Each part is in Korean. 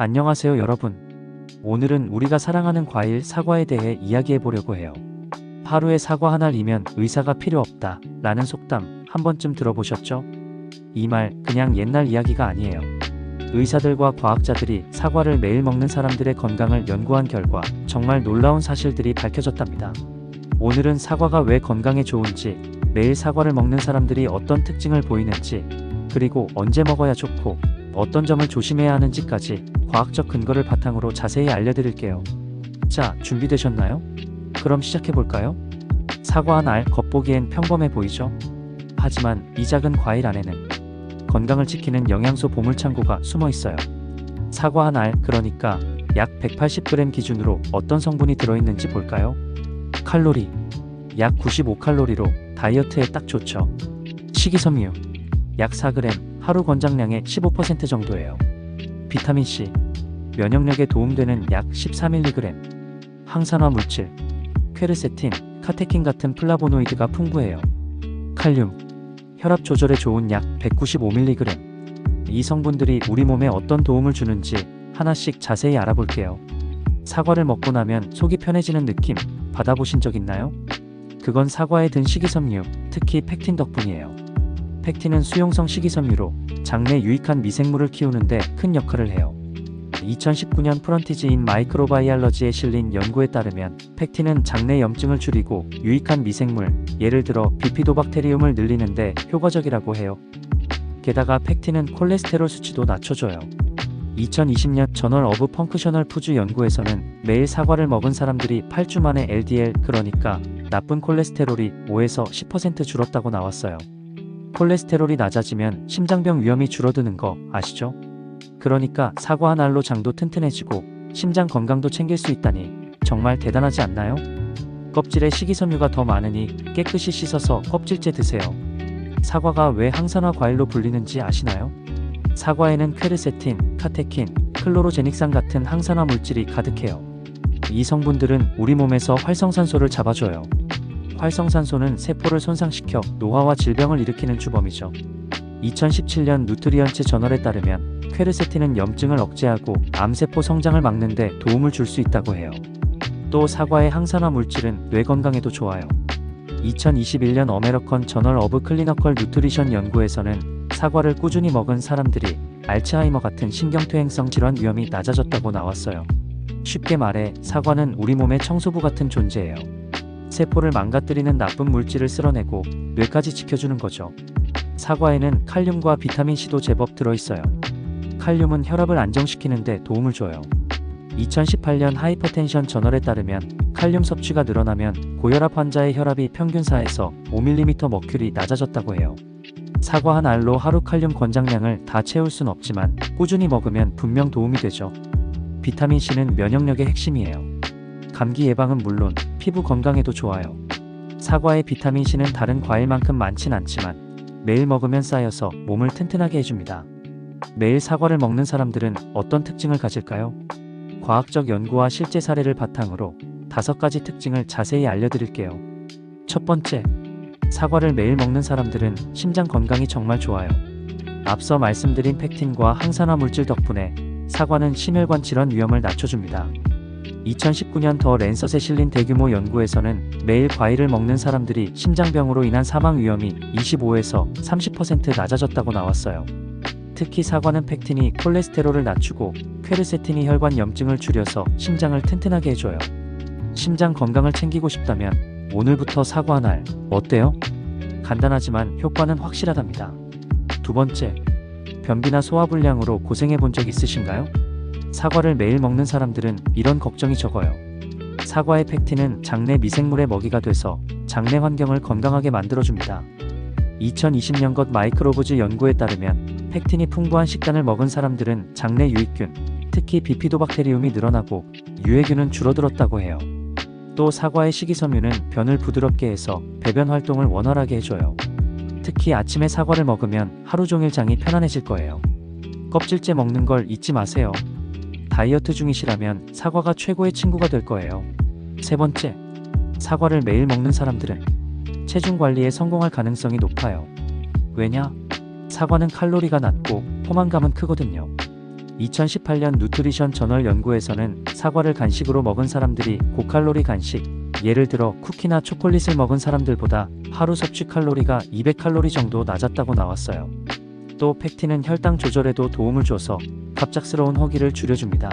안녕하세요 여러분. 오늘은 우리가 사랑하는 과일 사과에 대해 이야기해 보려고 해요. 하루에 사과 하나이면 의사가 필요 없다 라는 속담 한 번쯤 들어보셨죠? 이 말 그냥 옛날 이야기가 아니에요. 의사들과 과학자들이 사과를 매일 먹는 사람들의 건강을 연구한 결과 정말 놀라운 사실들이 밝혀졌답니다. 오늘은 사과가 왜 건강에 좋은지, 매일 사과를 먹는 사람들이 어떤 특징을 보이는지, 그리고 언제 먹어야 좋고 어떤 점을 조심해야 하는지까지 과학적 근거를 바탕으로 자세히 알려드릴게요. 자, 준비되셨나요? 그럼 시작해볼까요? 사과 한 알 겉보기엔 평범해 보이죠? 하지만 이 작은 과일 안에는 건강을 지키는 영양소 보물창고가 숨어 있어요. 사과 한 알, 그러니까 약 180g 기준으로 어떤 성분이 들어있는지 볼까요? 칼로리, 약 95칼로리로 다이어트에 딱 좋죠. 식이섬유, 약 4g, 하루 권장량의 15% 정도예요. 비타민C, 면역력에 도움되는 약 14mg, 항산화 물질, 퀘르세틴, 카테킨 같은 플라보노이드가 풍부해요. 칼륨, 혈압 조절에 좋은 약 195mg. 이 성분들이 우리 몸에 어떤 도움을 주는지 하나씩 자세히 알아볼게요. 사과를 먹고 나면 속이 편해지는 느낌 받아보신 적 있나요? 그건 사과에 든 식이섬유, 특히 펙틴 덕분이에요. 펙틴은 수용성 식이섬유로 장내 유익한 미생물을 키우는데 큰 역할을 해요. 2019년 프런티지 인 마이크로바이알러지에 실린 연구에 따르면 펙틴은 장내 염증을 줄이고 유익한 미생물, 예를 들어 비피도박테리움을 늘리는데 효과적이라고 해요. 게다가 펙틴은 콜레스테롤 수치도 낮춰줘요. 2020년 저널 오브 펑크셔널 푸드 연구에서는 매일 사과를 먹은 사람들이 8주 만에 LDL, 그러니까 나쁜 콜레스테롤이 5에서 10% 줄었다고 나왔어요. 콜레스테롤이 낮아지면 심장병 위험이 줄어드는 거 아시죠? 그러니까 사과 한 알로 장도 튼튼해지고 심장 건강도 챙길 수 있다니 정말 대단하지 않나요? 껍질에 식이섬유가 더 많으니 깨끗이 씻어서 껍질째 드세요. 사과가 왜 항산화 과일로 불리는지 아시나요? 사과에는 퀘르세틴, 카테킨, 클로로제닉산 같은 항산화 물질이 가득해요. 이 성분들은 우리 몸에서 활성산소를 잡아줘요. 활성산소는 세포를 손상시켜 노화와 질병을 일으키는 주범이죠. 2017년 누트리언츠 저널에 따르면 퀘르세틴은 염증을 억제하고 암세포 성장을 막는 데 도움을 줄 수 있다고 해요. 또 사과의 항산화 물질은 뇌 건강에도 좋아요. 2021년 어메리컨 저널 오브 클리니컬 누트리션 연구에서는 사과를 꾸준히 먹은 사람들이 알츠하이머 같은 신경퇴행성 질환 위험이 낮아졌다고 나왔어요. 쉽게 말해 사과는 우리 몸의 청소부 같은 존재예요. 세포를 망가뜨리는 나쁜 물질을 쓸어내고 뇌까지 지켜주는 거죠. 사과에는 칼륨과 비타민C도 제법 들어있어요. 칼륨은 혈압을 안정시키는 데 도움을 줘요. 2018년 하이퍼텐션 저널에 따르면 칼륨 섭취가 늘어나면 고혈압 환자의 혈압이 평균 4에서 5mm 머큐리 낮아졌다고 해요. 사과 한 알로 하루 칼륨 권장량을 다 채울 순 없지만 꾸준히 먹으면 분명 도움이 되죠. 비타민C는 면역력의 핵심이에요. 감기 예방은 물론 피부 건강에도 좋아요. 사과의 비타민C는 다른 과일만큼 많진 않지만 매일 먹으면 쌓여서 몸을 튼튼하게 해줍니다. 매일 사과를 먹는 사람들은 어떤 특징을 가질까요? 과학적 연구와 실제 사례를 바탕으로 5가지 특징을 자세히 알려드릴게요. 첫 번째, 사과를 매일 먹는 사람들은 심장 건강이 정말 좋아요. 앞서 말씀드린 펙틴과 항산화 물질 덕분에 사과는 심혈관 질환 위험을 낮춰줍니다. 2019년 더 랜셋에 실린 대규모 연구에서는 매일 과일을 먹는 사람들이 심장병으로 인한 사망 위험이 25에서 30% 낮아졌다고 나왔어요. 특히 사과는 펙틴이 콜레스테롤을 낮추고 퀘르세틴이 혈관 염증을 줄여서 심장을 튼튼하게 해줘요. 심장 건강을 챙기고 싶다면 오늘부터 사과 한 알 어때요? 간단하지만 효과는 확실하답니다. 두 번째, 변비나 소화불량으로 고생해 본 적 있으신가요? 사과를 매일 먹는 사람들은 이런 걱정이 적어요. 사과의 펙틴은 장내 미생물의 먹이가 돼서 장내 환경을 건강하게 만들어줍니다. 2020년 것 마이크로브즈 연구에 따르면 펙틴이 풍부한 식단을 먹은 사람들은 장내 유익균, 특히 비피도박테리움이 늘어나고 유해균은 줄어들었다고 해요. 또 사과의 식이섬유는 변을 부드럽게 해서 배변 활동을 원활하게 해줘요. 특히 아침에 사과를 먹으면 하루 종일 장이 편안해질 거예요. 껍질째 먹는 걸 잊지 마세요. 다이어트 중이시라면 사과가 최고의 친구가 될 거예요. 세 번째, 사과를 매일 먹는 사람들은 체중 관리에 성공할 가능성이 높아요. 왜냐? 사과는 칼로리가 낮고 포만감은 크거든요. 2018년 누트리션 저널 연구에서는 사과를 간식으로 먹은 사람들이 고칼로리 간식, 예를 들어 쿠키나 초콜릿을 먹은 사람들보다 하루 섭취 칼로리가 200칼로리 정도 낮았다고 나왔어요. 또 팩틴은 혈당 조절에도 도움을 줘서 갑작스러운 허기를 줄여줍니다.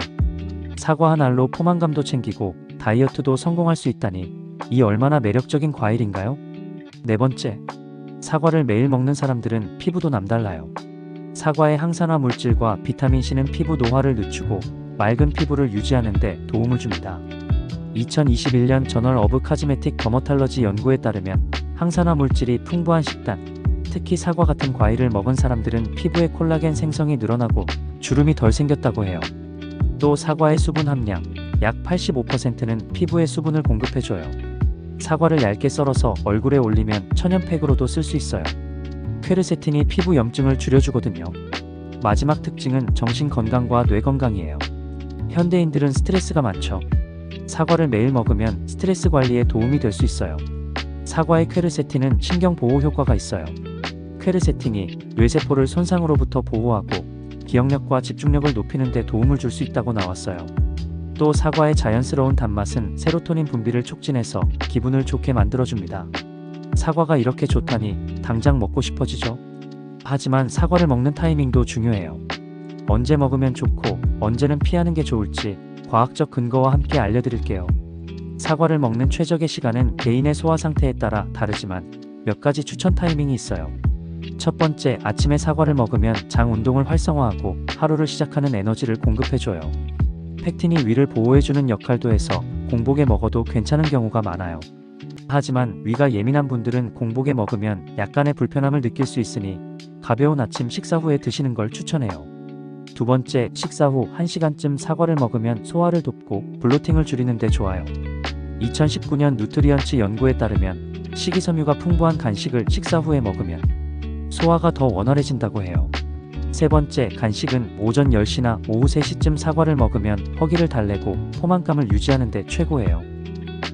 사과 한 알로 포만감도 챙기고 다이어트도 성공할 수 있다니 이 얼마나 매력적인 과일인가요? 네 번째, 사과를 매일 먹는 사람들은 피부도 남달라요. 사과의 항산화 물질과 비타민C는 피부 노화를 늦추고 맑은 피부를 유지하는 데 도움을 줍니다. 2021년 저널 오브 카즈메틱 더머탈러지 연구에 따르면 항산화 물질이 풍부한 식단, 특히 사과 같은 과일을 먹은 사람들은 피부의 콜라겐 생성이 늘어나고 주름이 덜 생겼다고 해요. 또 사과의 수분 함량 약 85%는 피부에 수분을 공급해줘요. 사과를 얇게 썰어서 얼굴에 올리면 천연팩으로도 쓸 수 있어요. 퀘르세틴이 피부 염증을 줄여주거든요. 마지막 특징은 정신 건강과 뇌 건강이에요. 현대인들은 스트레스가 많죠. 사과를 매일 먹으면 스트레스 관리에 도움이 될 수 있어요. 사과의 퀘르세틴은 신경 보호 효과가 있어요. 퀘르세틴이 뇌세포를 손상으로부터 보호하고 기억력과 집중력을 높이는 데 도움을 줄 수 있다고 나왔어요. 또 사과의 자연스러운 단맛은 세로토닌 분비를 촉진해서 기분을 좋게 만들어줍니다. 사과가 이렇게 좋다니 당장 먹고 싶어지죠? 하지만 사과를 먹는 타이밍도 중요해요. 언제 먹으면 좋고 언제는 피하는 게 좋을지 과학적 근거와 함께 알려드릴게요. 사과를 먹는 최적의 시간은 개인의 소화 상태에 따라 다르지만 몇 가지 추천 타이밍이 있어요. 첫 번째, 아침에 사과를 먹으면 장 운동을 활성화하고 하루를 시작하는 에너지를 공급해줘요. 팩틴이 위를 보호해주는 역할도 해서 공복에 먹어도 괜찮은 경우가 많아요. 하지만 위가 예민한 분들은 공복에 먹으면 약간의 불편함을 느낄 수 있으니 가벼운 아침 식사 후에 드시는 걸 추천해요. 두 번째, 식사 후 1시간쯤 사과를 먹으면 소화를 돕고 블로팅을 줄이는 데 좋아요. 2019년 누트리언츠 연구에 따르면 식이섬유가 풍부한 간식을 식사 후에 먹으면 소화가 더 원활해진다고 해요. 세 번째, 간식은 오전 10시나 오후 3시쯤 사과를 먹으면 허기를 달래고 포만감을 유지하는 데 최고예요.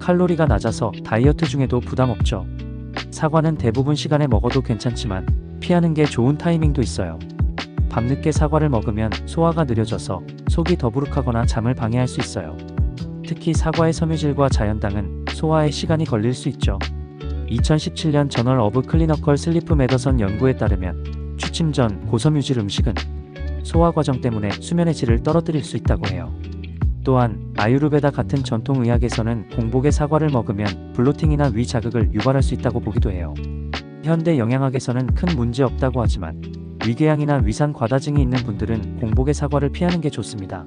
칼로리가 낮아서 다이어트 중에도 부담 없죠. 사과는 대부분 시간에 먹어도 괜찮지만 피하는 게 좋은 타이밍도 있어요. 밤늦게 사과를 먹으면 소화가 느려져서 속이 더부룩하거나 잠을 방해할 수 있어요. 특히 사과의 섬유질과 자연당은 소화에 시간이 걸릴 수 있죠. 2017년 저널 오브 클리니컬 슬리프 메더선 연구에 따르면 취침 전 고섬유질 음식은 소화 과정 때문에 수면의 질을 떨어뜨릴 수 있다고 해요. 또한 아유르베다 같은 전통 의학에서는 공복에 사과를 먹으면 블로팅이나 위 자극을 유발할 수 있다고 보기도 해요. 현대 영양학에서는 큰 문제 없다고 하지만 위궤양이나 위산 과다증이 있는 분들은 공복에 사과를 피하는 게 좋습니다.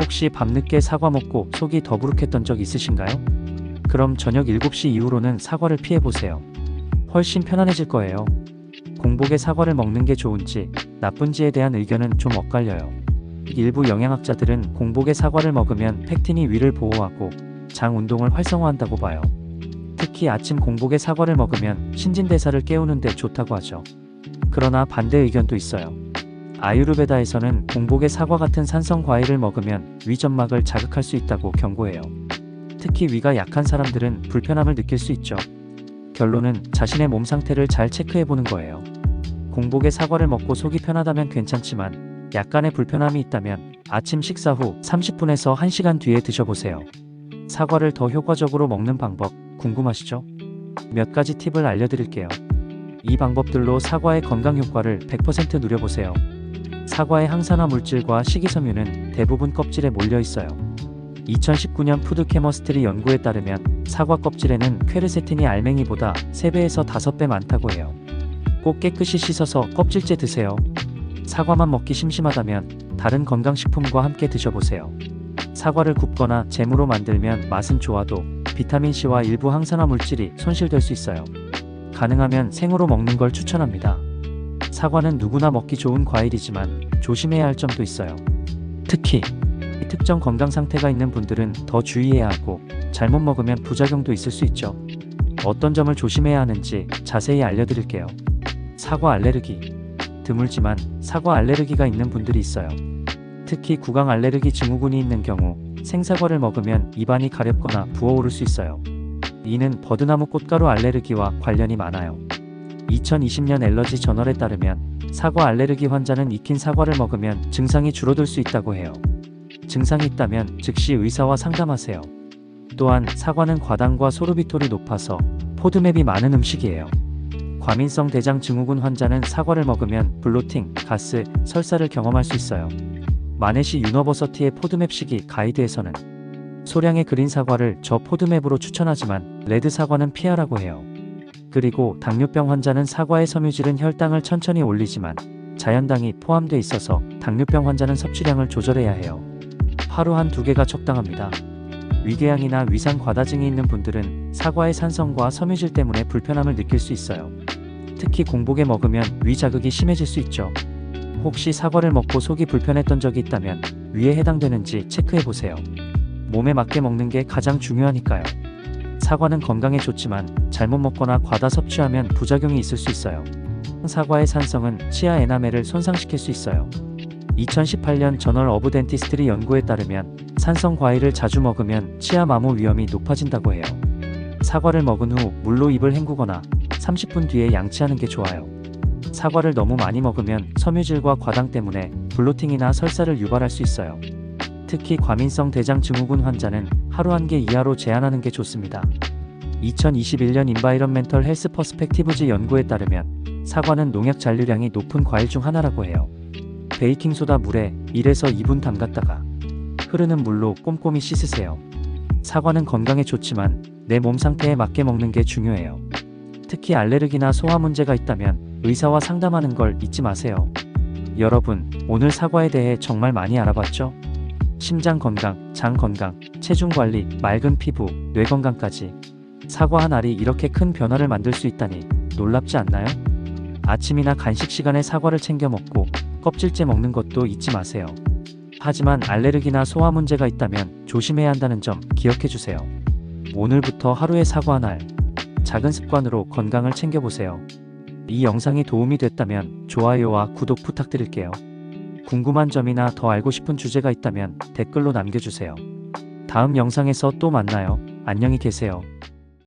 혹시 밤늦게 사과 먹고 속이 더부룩했던 적 있으신가요? 그럼 저녁 7시 이후로는 사과를 피해보세요. 훨씬 편안해질 거예요. 공복에 사과를 먹는 게 좋은지 나쁜지에 대한 의견은 좀 엇갈려요. 일부 영양학자들은 공복에 사과를 먹으면 팩틴이 위를 보호하고 장 운동을 활성화한다고 봐요. 특히 아침 공복에 사과를 먹으면 신진대사를 깨우는 데 좋다고 하죠. 그러나 반대 의견도 있어요. 아유르베다에서는 공복에 사과 같은 산성 과일을 먹으면 위점막을 자극할 수 있다고 경고해요. 특히 위가 약한 사람들은 불편함을 느낄 수 있죠. 결론은 자신의 몸 상태를 잘 체크해보는 거예요. 공복에 사과를 먹고 속이 편하다면 괜찮지만 약간의 불편함이 있다면 아침 식사 후 30분에서 1시간 뒤에 드셔보세요. 사과를 더 효과적으로 먹는 방법 궁금하시죠? 몇 가지 팁을 알려드릴게요. 이 방법들로 사과의 건강 효과를 100% 누려보세요. 사과의 항산화 물질과 식이섬유는 대부분 껍질에 몰려 있어요. 2019년 푸드 케머스트리 연구에 따르면 사과 껍질에는 퀘르세틴이 알맹이보다 3배에서 5배 많다고 해요. 꼭 깨끗이 씻어서 껍질째 드세요. 사과만 먹기 심심하다면 다른 건강식품과 함께 드셔보세요. 사과를 굽거나 잼으로 만들면 맛은 좋아도 비타민C와 일부 항산화 물질이 손실될 수 있어요. 가능하면 생으로 먹는 걸 추천합니다. 사과는 누구나 먹기 좋은 과일이지만 조심해야 할 점도 있어요. 특히 특정 건강 상태가 있는 분들은 더 주의해야 하고 잘못 먹으면 부작용도 있을 수 있죠. 어떤 점을 조심해야 하는지 자세히 알려드릴게요. 사과 알레르기. 드물지만 사과 알레르기가 있는 분들이 있어요. 특히 구강 알레르기 증후군이 있는 경우 생사과를 먹으면 입안이 가렵거나 부어오를 수 있어요. 이는 버드나무 꽃가루 알레르기와 관련이 많아요. 2020년 엘러지 저널에 따르면 사과 알레르기 환자는 익힌 사과를 먹으면 증상이 줄어들 수 있다고 해요. 증상이 있다면 즉시 의사와 상담하세요. 또한 사과는 과당과 소르비톨이 높아서 포드맵이 많은 음식이에요. 과민성 대장 증후군 환자는 사과를 먹으면 블로팅, 가스, 설사를 경험할 수 있어요. 마네시 유너버서티의 포드맵 시기 가이드에서는 소량의 그린 사과를 저 포드맵으로 추천하지만 레드 사과는 피하라고 해요. 그리고 당뇨병 환자는 사과의 섬유질은 혈당을 천천히 올리지만 자연당이 포함돼 있어서 당뇨병 환자는 섭취량을 조절해야 해요. 하루 한 2개가 적당합니다. 위궤양이나 위산 과다증이 있는 분들은 사과의 산성과 섬유질 때문에 불편함을 느낄 수 있어요. 특히 공복에 먹으면 위 자극이 심해질 수 있죠. 혹시 사과를 먹고 속이 불편했던 적이 있다면 위에 해당되는지 체크해 보세요. 몸에 맞게 먹는 게 가장 중요하니까요. 사과는 건강에 좋지만 잘못 먹거나 과다 섭취하면 부작용이 있을 수 있어요. 사과의 산성은 치아 에나멜을 손상시킬 수 있어요. 2018년 저널 오브 덴티스트리 연구에 따르면 산성 과일을 자주 먹으면 치아 마모 위험이 높아진다고 해요. 사과를 먹은 후 물로 입을 헹구거나 30분 뒤에 양치하는 게 좋아요. 사과를 너무 많이 먹으면 섬유질과 과당 때문에 블로팅이나 설사를 유발할 수 있어요. 특히 과민성 대장 증후군 환자는 하루 1개 이하로 제한하는 게 좋습니다. 2021년 인바이런멘털 헬스 퍼스펙티브즈 연구에 따르면 사과는 농약 잔류량이 높은 과일 중 하나라고 해요. 베이킹소다 물에 1에서 2분 담갔다가 흐르는 물로 꼼꼼히 씻으세요. 사과는 건강에 좋지만 내 몸 상태에 맞게 먹는 게 중요해요. 특히 알레르기나 소화 문제가 있다면 의사와 상담하는 걸 잊지 마세요. 여러분, 오늘 사과에 대해 정말 많이 알아봤죠? 심장 건강, 장 건강, 체중 관리, 맑은 피부, 뇌 건강까지 사과 한 알이 이렇게 큰 변화를 만들 수 있다니 놀랍지 않나요? 아침이나 간식 시간에 사과를 챙겨 먹고 껍질째 먹는 것도 잊지 마세요. 하지만 알레르기나 소화 문제가 있다면 조심해야 한다는 점 기억해 주세요. 오늘부터 하루에 사과 한 알, 작은 습관으로 건강을 챙겨보세요. 이 영상이 도움이 됐다면 좋아요와 구독 부탁드릴게요. 궁금한 점이나 더 알고 싶은 주제가 있다면 댓글로 남겨주세요. 다음 영상에서 또 만나요. 안녕히 계세요.